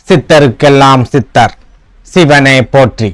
சித்தருக்கெல்லாம் சித்தர் சிவனே போற்றி.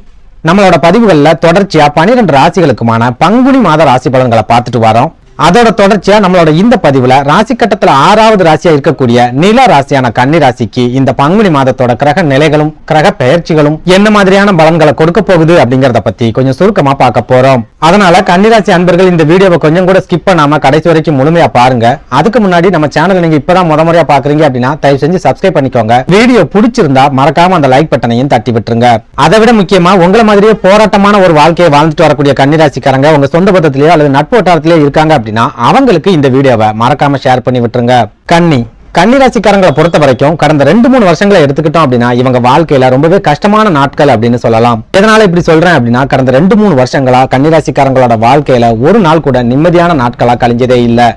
நம்மளோட பதிவுகள்ல தொடர்ச்சியா 12 ராசிகளுக்குமான பங்குனி மாத ராசி பலன்களை பார்த்துட்டு வரோம். அதோட தொடர்ச்சியா நம்மளோட இந்த பதிவுல ராசி கட்டத்துல 6வது ராசியா இருக்கக்கூடிய நில ராசியான கன்னி ராசிக்கு இந்த பங்குனி மாதத்தோட கிரக நிலைகளும் கிரக பெயர்ச்சிகளும் என்ன மாதிரியான பலன்களை கொடுக்க போகுது அப்படிங்கறத பத்தி கொஞ்சம் சுருக்கமா பார்க்க போறோம். அதனால கன்னிராசி அன்பர்கள் இந்த வீடியோவை கொஞ்சம் கூட ஸ்கிப் பண்ணாம கடைசி வரைக்கும் முழுமையா பாருங்க. அதுக்கு முன்னாடி நம்ம சேனல் நீங்க இப்பதான் முறையா பாக்குறீங்க அப்படின்னா தயவு செஞ்சு சப்ஸ்கிரைப் பண்ணிக்கோங்க. வீடியோ பிடிச்சிருந்தா மறக்காம அந்த லைக் பட்டனையும் தட்டி விட்டுருங்க. அதை விட முக்கியமா உங்களை மாதிரியே போராட்டமான ஒரு வாழ்க்கையை வாழ்ந்துட்டு வரக்கூடிய கன்னிராசிக்காரங்க உங்க சொந்த பந்தத்திலேயோ அல்லது நட்பு வட்டாரத்திலேயோ இருக்காங்க அப்படின்னா அவங்களுக்கு இந்த வீடியோவை மறக்காம ஷேர் பண்ணி விட்டுருங்க. கன்னிராசிக்காரங்களை பொறுத்த வரைக்கும் கடந்த 2-3 வருஷங்களை எடுத்துக்கிட்டோம் அப்படின்னா இவங்க வாழ்க்கையில ரொம்பவே கஷ்டமான நாட்கள் அப்படின்னு சொல்லலாம். எதனால இப்படி சொல்றேன் அப்படின்னா கடந்த 2-3 வருஷங்களா கன்னிராசிக்காரங்களோட வாழ்க்கையில ஒரு நாள் கூட நிம்மதியான நாட்களா கழிஞ்சதே இல்லை.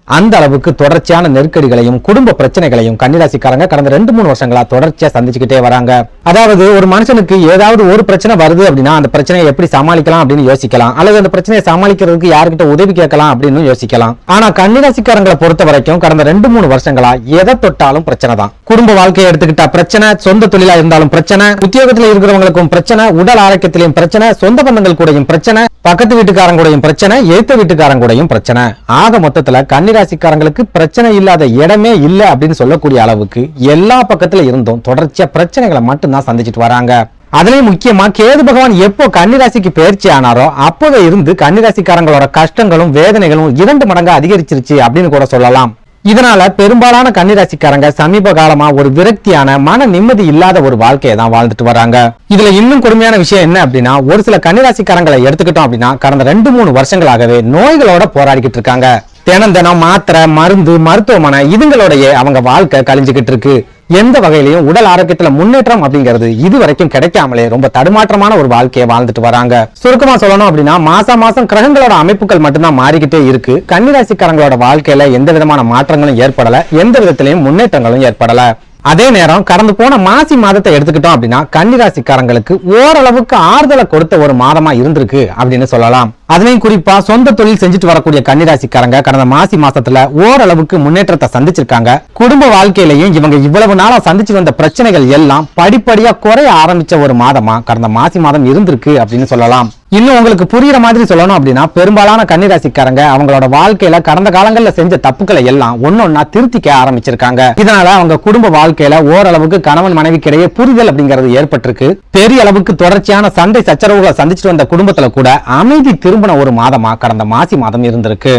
அந்த அளவுக்கு தொடர்ச்சியான நெருக்கடிகளையும் குடும்ப பிரச்சனைகளையும் கன்னிராசிக்காரங்க கடந்த 2-3 வருஷங்களா தொடர்ச்சியா சந்திச்சுக்கிட்டே வராங்க. அதாவது ஒரு மனுஷனுக்கு ஏதாவது ஒரு பிரச்சனை வருது அப்படின்னா அந்த பிரச்சனையை எப்படி சமாளிக்கலாம் அப்படின்னு யோசிக்கலாம், அல்லது அந்த பிரச்சனையை சமாளிக்கிறதுக்கு யாருக்கிட்ட உதவி கேட்கலாம் அப்படின்னு யோசிக்கலாம். ஆனா கன்னிராசிக்காரங்களை பொறுத்த வரைக்கும் கடந்த 2-3 வருஷங்களா எதை தொட்டாலும் பிரச்சனை தான். குடும்ப வாழ்க்கையை எடுத்துக்கிட்டா பிரச்சனை, சொந்த தொழிலா இருந்தாலும் பிரச்சனை, உத்தியோகத்துல இருக்கிறவங்களுக்கும் பிரச்சனை, உடல் ஆரோக்கியத்திலையும் பிரச்சனை, சொந்த பந்தங்கள் கூடயும் பிரச்சனை, பக்கத்து வீட்டுக்காரங்க கூடயும் பிரச்சனை, எதிர்த்த வீட்டுக்காரங்க கூடயும் பிரச்சனை. ஆக மொத்தத்துல கன்னிராசிக்காரங்களுக்கு பிரச்சனை இல்லாத இடமே இல்ல அப்படின்னு சொல்லக்கூடிய அளவுக்கு எல்லா பக்கத்துல இருந்தும் தொடர்ச்சியா பிரச்சனைகளை மட்டும்தான் சந்திச்சுட்டு வராங்க. அதுலயும் முக்கியமா கேது பகவான் எப்போ கன்னிராசிக்கு பயிற்சி ஆனாரோ அப்போவே இருந்து கன்னிராசிக்காரங்களோட கஷ்டங்களும் வேதனைகளும் 2 மடங்கு அதிகரிச்சிருச்சு அப்படின்னு கூட சொல்லலாம். இதனால பெரும்பாலான கன்னிராசிக்காரங்க சமீப காலமா ஒரு விரக்தியான மன நிம்மதி இல்லாத ஒரு வாழ்க்கையை தான் வாழ்ந்துட்டு வராங்க. இதுல இன்னும் கொடுமையான விஷயம் என்ன அப்படின்னா ஒரு சில கன்னிராசிக்காரங்களை எடுத்துக்கிட்டோம் அப்படின்னா கடந்த 2-3 வருஷங்களாகவே நோய்களோட போராடிக்கிட்டு இருக்காங்க. தினம் மாத்திரை, மருந்து, மருத்துவமனை இதுங்களோடய அவங்க வாழ்க்கை கழிஞ்சுக்கிட்டு இருக்கு. எந்த வகையிலையும் உடல் ஆரோக்கியத்துல முன்னேற்றம் அப்படிங்கிறது இதுவரைக்கும் கிடைக்காமலே ரொம்ப தடுமாற்றமான ஒரு வாழ்க்கையை வாழ்ந்துட்டு வராங்க. சுருக்கமா சொல்லணும் அப்படின்னா மாசம் கிரகங்களோட அமைப்புகள் மட்டும்தான் மாறிக்கிட்டே இருக்கு. கன்னிராசிக்காரங்களோட வாழ்க்கையில எந்த விதமான மாற்றங்களும் ஏற்படல, எந்த விதத்திலையும் முன்னேற்றங்களும் ஏற்படல. அதே நேரம் கடந்து போன மாசி மாதத்தை எடுத்துக்கிட்டோம் அப்படின்னா கன்னிராசிக்காரங்களுக்கு ஓரளவுக்கு ஆறுதலை கொடுத்த ஒரு மாதமா இருந்திருக்கு அப்படின்னு சொல்லலாம். அதுலயும் குறிப்பா சொந்த தொழில் செஞ்சுட்டு வரக்கூடிய கன்னிராசிக்காரங்க கடந்த மாசி மாசத்துல ஓரளவுக்கு முன்னேற்றத்தை சந்திச்சிருக்காங்க. குடும்ப வாழ்க்கையிலையும் இவங்க இவ்வளவு நாளா சந்திச்சு வந்த பிரச்சனைகள் எல்லாம் படிப்படியா குறைய ஆரம்பிச்ச ஒரு மாதமா கடந்த மாசி மாதம் இருந்திருக்கு அப்படின்னு சொல்லலாம். இன்னும் உங்களுக்கு புரியுற மாதிரி சொல்லணும் அப்படின்னா பெரும்பாலான கன்னிராசிக்காரங்க அவங்களோட வாழ்க்கையில கடந்த காலங்கள்ல செஞ்ச தப்புக்களை எல்லாம் ஒன்னொன்னா திருத்திக்க ஆரம்பிச்சிருக்காங்க. இதனால அவங்க குடும்ப வாழ்க்கையில ஓரளவுக்கு கணவன் மனைவிக்கிடையே புரிதல் அப்படிங்கிறது ஏற்பட்டிருக்கு. பெரிய அளவுக்கு தொடர்ச்சியான சண்டை சச்சரவுகளை சந்திச்சுட்டு வந்த குடும்பத்துல கூட அமைதி திரும்பின ஒரு மாதமா கடந்த மாசி மாதம் இருந்திருக்கு.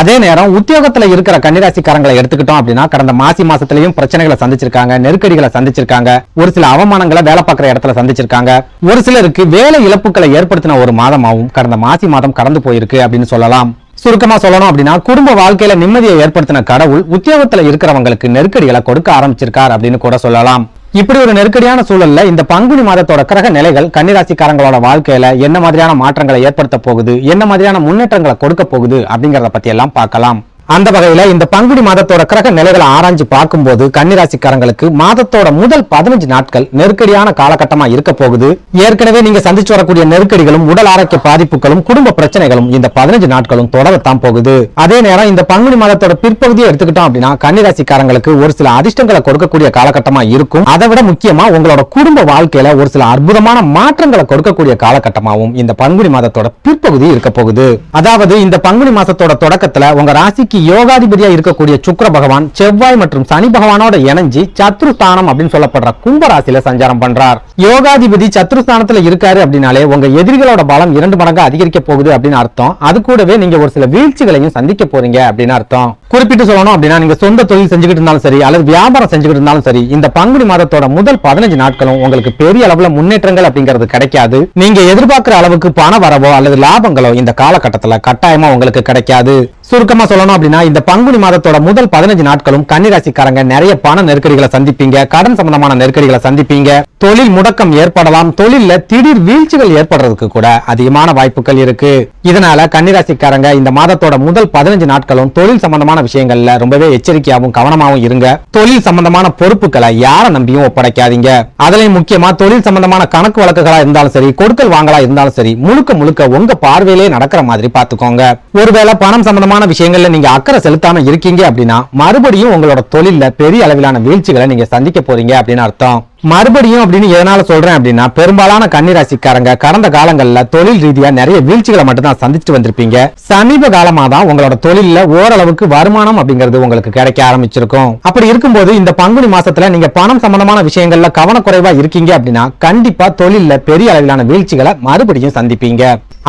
அதே நேரம் உத்தியோகத்துல இருக்கிற கன்னிராசிக்காரங்களை எடுத்துக்கிட்டோம் அப்படின்னா கடந்த மாசி மாசத்திலையும் பிரச்சனைகளை சந்திச்சிருக்காங்க, நெருக்கடிகளை சந்திச்சிருக்காங்க, ஒரு சில அவமானங்களை வேலை பார்க்கிற இடத்துல சந்திச்சிருக்காங்க. ஒரு சிலருக்கு வேலை இழப்புகளை ஏற்படுத்தின ஒரு மாதமாகவும் கடந்த மாசி மாதம் கடந்து போயிருக்கு அப்படின்னு சொல்லலாம். சுருக்கமா சொல்லணும் அப்படின்னா குடும்ப வாழ்க்கையில நிம்மதியை ஏற்படுத்தின கடவுள் உத்தியோகத்துல இருக்கிறவங்களுக்கு நெருக்கடிகளை கொடுக்க ஆரம்பிச்சிருக்கார் அப்படின்னு கூட சொல்லலாம். இப்படி ஒரு நெருக்கடியான சூழல்ல இந்த பங்குனி மாதத்தோட கிரக நிலைகள் கன்னிராசிக்காரங்களோட வாழ்க்கையில என்ன மாதிரியான மாற்றங்களை ஏற்படுத்த போகுது, என்ன மாதிரியான முன்னேற்றங்களை கொடுக்க போகுது அப்படிங்கறத பத்தி எல்லாம் பார்க்கலாம். அந்த வகையில இந்த பங்குனி மாதத்தோட கிரக நிலைகளை ஆராய்ச்சி பார்க்கும்போது கன்னிராசிக்காரங்களுக்கு மாதத்தோட முதல் 15 நாட்கள் நெருக்கடியான காலகட்டமா இருக்க போகுது. ஏற்கனவே நீங்க சந்திச்சு வரக்கூடிய நெருக்கடிகளும் உடல் ஆரோக்கிய பாதிப்புகளும் குடும்ப பிரச்சனைகளும் இந்த 15 நாட்களும் தொடரத்தான் போகுது. அதே நேரம் இந்த பங்குனி மாதத்தோட பிற்பகுதியை எடுத்துக்கிட்டோம் அப்படின்னா கன்னிராசிக்காரங்களுக்கு ஒரு சில அதிர்ஷ்டங்களை கொடுக்கக்கூடிய காலகட்டமா இருக்கும். அதை விட முக்கியமா உங்களோட குடும்ப வாழ்க்கையில ஒரு சில அற்புதமான மாற்றங்களை கொடுக்கக்கூடிய காலகட்டமாவும் இந்த பங்குனி மாதத்தோட பிற்பகுதி இருக்க போகுது. அதாவது இந்த பங்குனி மாசத்தோட தொடக்கத்துல உங்க ராசிக்கு யோகாதிபதியா இருக்கக்கூடிய சுக்கிர பகவான் செவ்வாய் மற்றும் சனி பகவானோட இணைஞ்சு சத்ருஸ்தானம் அப்படின்னு சொல்லப்படுற கும்பராசியில சஞ்சாரம் பண்றார். யோகாதிபதி சத்ருஸ்தானத்துல இருக்காரு அப்படின்னாலே உங்க எதிரிகளோட பலம் 2 மடங்கு அதிகரிக்க போகுது அப்படின்னு அர்த்தம். அது கூடவே நீங்க ஒரு சில வீழ்ச்சிகளையும் சந்திக்க போறீங்க அப்படின்னு அர்த்தம். குறிப்பிட்டு சொல்லணும் அப்படின்னா நீங்க சொந்த தொழில் செஞ்சுக்கிட்டு இருந்தாலும் சரி அல்லது வியாபாரம் செஞ்சுக்கிட்டு இருந்தாலும் சரி இந்த பங்குனி மாதத்தோட முதல் 15 நாட்களும் உங்களுக்கு பெரிய அளவுல முன்னேற்றங்கள் அப்படிங்கிறது கிடைக்காது. நீங்க எதிர்பார்க்கிற அளவுக்கு பண வரவோ அல்லது லாபங்களோ இந்த காலகட்டத்துல கட்டாயமா உங்களுக்கு கிடைக்காது. சுருக்கமா சொல்லணும் அப்படின்னா இந்த பங்குனி மாதத்தோட முதல் 15 நாட்களும் கன்னிராசிக்காரங்க நிறைய பண நெருக்கடிகளை சந்திப்பீங்க, கடன் சம்பந்தமான நெருக்கடிகளை சந்திப்பீங்க, தொழில் முடக்கம் ஏற்படலாம், தொழில்ல திடீர் வீழ்ச்சிகள் ஏற்படுறதுக்கு கூட அதிகமான வாய்ப்புகள் இருக்கு. இதனால கன்னிராசிக்காரங்க இந்த மாதத்தோட முதல் 15 நாட்களும் தொழில் சம்பந்தமான விஷயங்கள்ல ரொம்பவே எச்சரிக்கையாகவும் கவனமாகவும் இருங்க. தொழில் சம்பந்தமான பொறுப்புகளை யாரை நம்பியும் ஒப்படைக்காதீங்க. அதுலயும் முக்கியமா தொழில் சம்பந்தமான கணக்கு வழக்குகளா இருந்தாலும் சரி, கொடுக்கல் வாங்கலா இருந்தாலும் சரி, முழுக்க உங்க பார்வையிலே நடக்கிற மாதிரி பாத்துக்கோங்க. ஒருவேளை பணம் சம்பந்தமான விஷயங்கள்ல நீங்க அக்கறை செலுத்தாம இருக்கீங்க அப்படின்னா மறுபடியும் உங்களோட தொழில்ல பெரிய அளவிலான வீழ்ச்சிகளை நீங்க சந்திக்க போறீங்க அப்படின்னு அர்த்தம். மறுபடியும் அப்படின்னு எதனால சொல்றேன் அப்படின்னா, பெரும்பாலான கன்னிராசிக்காரங்க கடந்த காலங்கள்ல தொழில் ரீதியா நிறைய வீழ்ச்சிகளை மட்டும் தான் சந்திச்சுட்டு வந்திருப்பீங்க. சமீப காலமா தான் உங்களோட தொழில ஓரளவுக்கு வருமானம் அப்படிங்கிறது உங்களுக்கு கிடைக்க ஆரம்பிச்சிருக்கும். அப்படி இருக்கும்போது இந்த பங்குனி மாசத்துல நீங்க பணம் சம்பந்தமான விஷயங்கள்ல கவனக்குறைவா இருக்கீங்க அப்படின்னா கண்டிப்பா தொழில்ல பெரிய அளவிலான வீழ்ச்சிகளை மறுபடியும் சந்திப்பீங்க.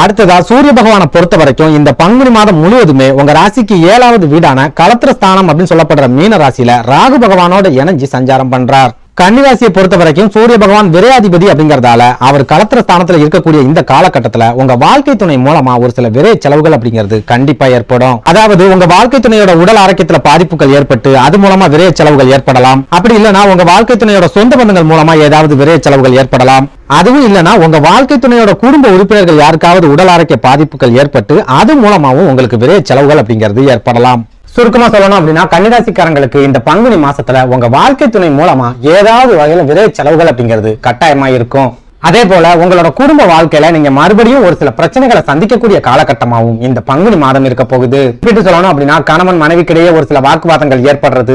அடுத்ததா சூரிய பகவானை பொறுத்த வரைக்கும் இந்த பங்குனி மாதம் முழுவதுமே உங்க ராசிக்கு 7வது வீடான களத்திர ஸ்தானம் அப்படின்னு சொல்லப்படுற மீன ராசியில ராகு பகவானோட இணைஞ்சு சஞ்சாரம் பண்றார். கன்னிராசியை பொறுத்த வரைக்கும் சூரிய பகவான் விரையாதிபதி அப்படிங்கறதால அவர் களத்திர ஸ்தானத்துல இருக்கக்கூடிய இந்த காலகட்டத்துல உங்க வாழ்க்கை துணை மூலமா ஒரு சில விரை செலவுகள் அப்படிங்கிறது கண்டிப்பா ஏற்படும். அதாவது உங்க வாழ்க்கை துணையோட உடல் ஆரோக்கியத்துல பாதிப்புகள் ஏற்பட்டு அது மூலமா விரை செலவுகள் ஏற்படலாம். அப்படி இல்லைன்னா உங்க வாழ்க்கை துணையோட சொந்த பந்தங்கள் மூலமா ஏதாவது விரை செலவுகள் ஏற்படலாம். அதுவும் இல்லைன்னா உங்க வாழ்க்கை துணையோட குடும்ப உறுப்பினர்கள் யாருக்காவது உடல் ஆரோக்கிய பாதிப்புகள் ஏற்பட்டு அது மூலமாவும் உங்களுக்கு விரை செலவுகள் அப்படிங்கிறது ஏற்படலாம். சுருக்கமா சொல்லணும் அப்படின்னா கன்னிராசிக்காரங்களுக்கு இந்த பங்குனி மாசத்துல உங்க வாழ்க்கை துணை மூலமா ஏதாவது வகையில விரை செலவுகள் அப்படிங்கிறது கட்டாயமா இருக்கும். அதே போல உங்களோட குடும்ப வாழ்க்கையில நீங்க மறுபடியும் ஒரு சில பிரச்சனைகளை சந்திக்கக்கூடிய காலகட்டமாகவும் இந்த பங்குனி மாதம் இருக்க போகுது. எப்படி சொல்லணும் அப்படின்னா, கணவன் மனைவிக்கிடையே ஒரு சில வாக்குவாதங்கள் ஏற்படுறது,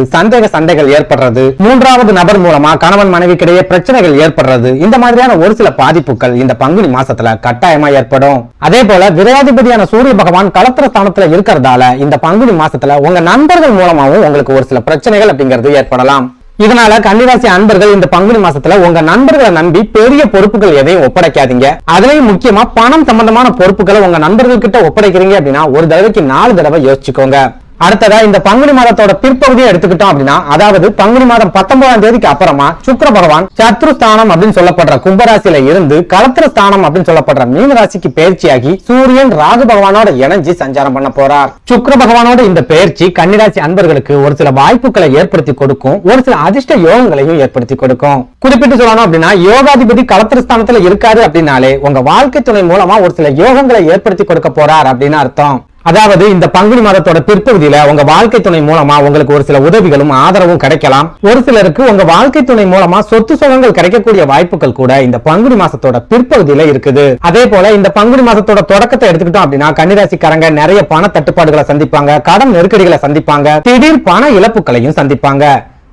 சண்டைகள் ஏற்படுறது, மூன்றாவது நபர் மூலமா கணவன் மனைவிக்கிடையே பிரச்சனைகள் ஏற்படுறது, இந்த மாதிரியான ஒரு சில பாதிப்புகள் இந்த பங்குனி மாசத்துல கட்டாயமா ஏற்படும். அதே போல விரையாதிபதியான சூரிய பகவான் களத்திர ஸ்தானத்துல இருக்கிறதால இந்த பங்குனி மாசத்துல உங்க நண்பர்கள் மூலமாவும் உங்களுக்கு ஒரு சில பிரச்சனைகள் அப்படிங்கிறது ஏற்படலாம். இதனால கன்னிராசி அன்பர்கள் இந்த பங்குனி மாசத்துல உங்க நண்பர்களை நம்பி பெரிய பொறுப்புகள் எதையும் ஒப்படைக்காதீங்க. அதுலயும் முக்கியமா பணம் சம்பந்தமான பொறுப்புகளை உங்க நண்பர்கள் கிட்ட ஒப்படைக்கிறீங்க அப்படின்னா ஒரு தடவைக்கு 4 தடவை யோசிச்சுக்கோங்க. அடுத்ததா இந்த பங்குனி மாதத்தோட பிற்பகுதியை எடுத்துக்கிட்டோம் அப்படின்னா, அதாவது பங்குனி மாதம் 19ஆம் தேதிக்கு அப்புறமா சுக்கிர பகவான் சத்ருஸ்தானம் அப்படின்னு சொல்லப்படுற கும்பராசியில இருந்து களத்திர ஸ்தானம் அப்படின்னு சொல்லப்படுற மீன ராசிக்கு பயிற்சியாகி சூரியன் ராகு பகவானோட இணைஞ்சு சஞ்சாரம் பண்ண போறார். சுக்கிர பகவானோட இந்த பயிற்சி கன்னிராசி அன்பர்களுக்கு ஒரு சில வாய்ப்புகளை ஏற்படுத்தி கொடுக்கும், ஒரு சில அதிர்ஷ்ட யோகங்களையும் ஏற்படுத்தி கொடுக்கும். குறிப்பிட்டு சொல்லணும் அப்படின்னா, யோகாதிபதி களத்திர ஸ்தானத்துல இருக்காரு அப்படின்னாலே உங்க வாழ்க்கை துணை மூலமா ஒரு சில யோகங்களை ஏற்படுத்தி கொடுக்க போறார் அப்படின்னு அர்த்தம். அதாவது இந்த பங்குனி மாதத்தோட பிற்பகுதியில உங்க வாழ்க்கை துணை மூலமா உங்களுக்கு ஒரு சில உதவிகளும் ஆதரவும் கிடைக்கலாம். ஒரு சிலருக்கு உங்க வாழ்க்கை துணை மூலமா சொத்து சுகங்கள் கிடைக்கக்கூடிய வாய்ப்புகள் கூட இந்த பங்குனி மாசத்தோட பிற்பகுதியில இருக்குது. அதே போல இந்த பங்குனி மாசத்தோட தொடக்கத்தை எடுத்துக்கிட்டோம் அப்படின்னா கன்னிராசிக்காரங்க நிறைய பண தட்டுப்பாடுகளை சந்திப்பாங்க, கடன் நெருக்கடிகளை சந்திப்பாங்க, திடீர் பண இழப்புகளையும் சந்திப்பாங்க.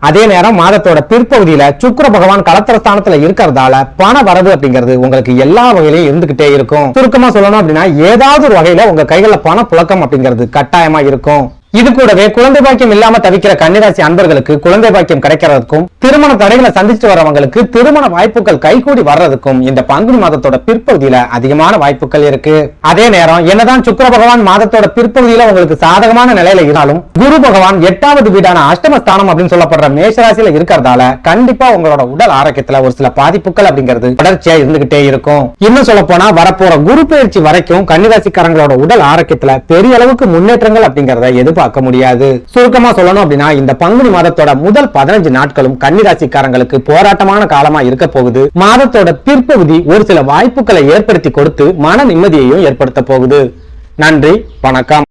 அதே நேரம் மாதத்தோட பிற்பகுதியில சுக்கிர பகவான் களத்திர ஸ்தானத்துல இருக்கிறதால பண வரவு அப்படிங்கிறது உங்களுக்கு எல்லா வகையிலையும் இருந்துகிட்டே இருக்கும். சுருக்கமா சொல்லணும் அப்படின்னா ஏதாவது ஒரு வகையில உங்க கைகள்ல பண புழக்கம் அப்படிங்கிறது கட்டாயமா இருக்கும். இது கூடவே குழந்தை பாக்கியம் இல்லாம தவிக்கிற கன்னிராசி அன்பர்களுக்கு குழந்தை பாக்கியம் கிடைக்கிறதுக்கும், திருமண தடைகளை சந்திச்சு வரவங்களுக்கு திருமண வாய்ப்புகள் கைகூடி வர்றதுக்கும் இந்த பங்குனி மாதத்தோட பிற்பகுதியில அதிகமான வாய்ப்புகள் இருக்கு. அதே நேரம் என்னதான் சுக்கிர பகவான் மாதத்தோட பிற்பகுதியில உங்களுக்கு சாதகமான நிலையில இருந்தாலும் குரு பகவான் 8வது வீடான அஷ்டமஸ்தானம் அப்படின்னு சொல்லப்படுற மேஷராசியில இருக்கிறதால கண்டிப்பா உங்களோட உடல் ஆரோக்கியத்துல ஒரு சில பாதிப்புகள் அப்படிங்கிறது தொடர்ச்சியா இருந்துகிட்டே இருக்கும். இன்னும் சொல்ல போனா வரப்போற குரு பயிற்சி வரைக்கும் கன்னிராசிக்காரங்களோட உடல் ஆரோக்கியத்துல பெரிய அளவுக்கு முன்னேற்றங்கள் அப்படிங்கறத எதிர்பார்க்க முடியாது. சுருக்கமா சொல்லணும் அப்படின்னா இந்த பங்குனி மாதத்தோட முதல் 15 நாட்களும் கன்னிராசிக்காரங்களுக்கு போராட்டமான காலமா இருக்க போகுது. மாதத்தோட பிற்பகுதி ஒரு சில வாய்ப்புகளை ஏற்படுத்தி கொடுத்து மன நிம்மதியையும் ஏற்படுத்த போகுது. நன்றி, வணக்கம்.